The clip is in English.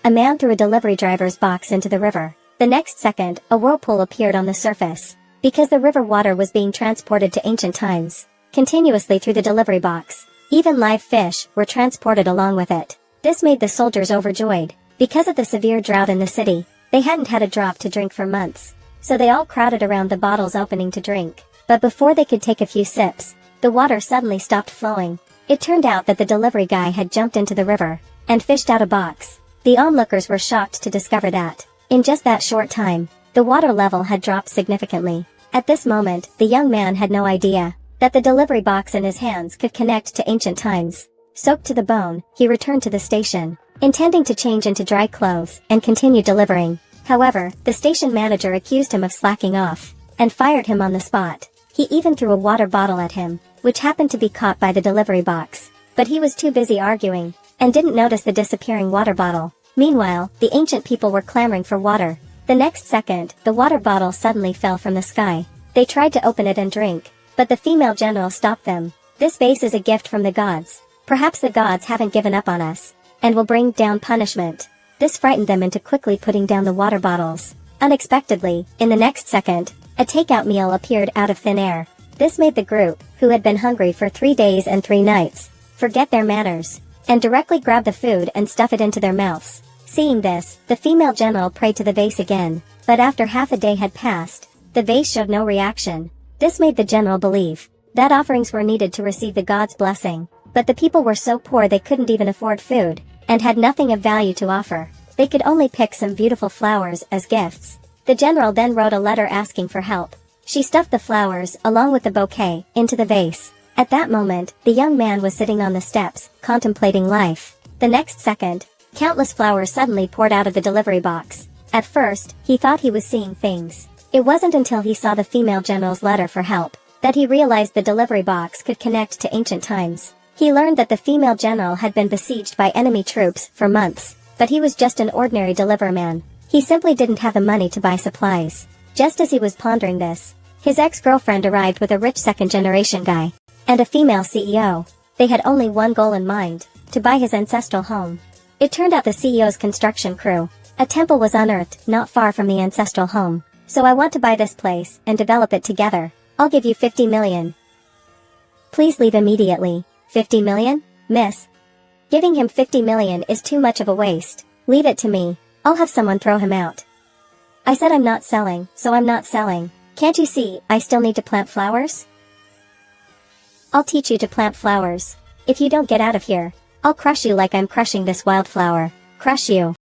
a man threw a delivery driver's box into the river. The next second, a whirlpool appeared on the surface. Because the river water was being transported to ancient times, continuously through the delivery box. Even live fish were transported along with it. This made the soldiers overjoyed. Because of the severe drought in the city, they hadn't had a drop to drink for months. So they all crowded around the bottles opening to drink. But before they could take a few sips, the water suddenly stopped flowing. It turned out that the delivery guy had jumped into the river and fished out a box. The onlookers were shocked to discover that, in just that short time, the water level had dropped significantly. At this moment, the young man had no idea that the delivery box in his hands could connect to ancient times. Soaked to the bone, he returned to the station, intending to change into dry clothes and continue delivering. However, the station manager accused him of slacking off and fired him on the spot. He even threw a water bottle at him, which happened to be caught by the delivery box. But he was too busy arguing and didn't notice the disappearing water bottle. Meanwhile, the ancient people were clamoring for water. The next second, the water bottle suddenly fell from the sky. They tried to open it and drink, but the female general stopped them. This vase is a gift from the gods. Perhaps the gods haven't given up on us and will bring down punishment. This frightened them into quickly putting down the water bottles. Unexpectedly, in the next second, a takeout meal appeared out of thin air. This made the group, who had been hungry for 3 days and 3 nights, forget their manners and directly grab the food and stuff it into their mouths. Seeing this, the female general prayed to the vase again, but after half a day had passed, the vase showed no reaction. This made the general believe that offerings were needed to receive the god's blessing, but the people were so poor they couldn't even afford food, and had nothing of value to offer. They could only pick some beautiful flowers as gifts. The general then wrote a letter asking for help. She stuffed the flowers, along with the bouquet, into the vase. At that moment, the young man was sitting on the steps, contemplating life. The next second, countless flowers suddenly poured out of the delivery box. At first, he thought he was seeing things. It wasn't until he saw the female general's letter for help that he realized the delivery box could connect to ancient times. He learned that the female general had been besieged by enemy troops for months, but he was just an ordinary deliverman. He simply didn't have the money to buy supplies. Just as he was pondering this, his ex-girlfriend arrived with a rich second-generation guy and a female CEO. They had only one goal in mind: to buy his ancestral home. It turned out the CEO's construction crew. A temple was unearthed not far from the ancestral home. So I want to buy this place and develop it together. I'll give you 50 million. Please leave immediately. 50 million? Miss. Giving him 50 million is too much of a waste. Leave it to me. I'll have someone throw him out. I said I'm not selling, so I'm not selling. Can't you see, I still need to plant flowers? I'll teach you to plant flowers. If you don't get out of here, I'll crush you like I'm crushing this wildflower. Crush you.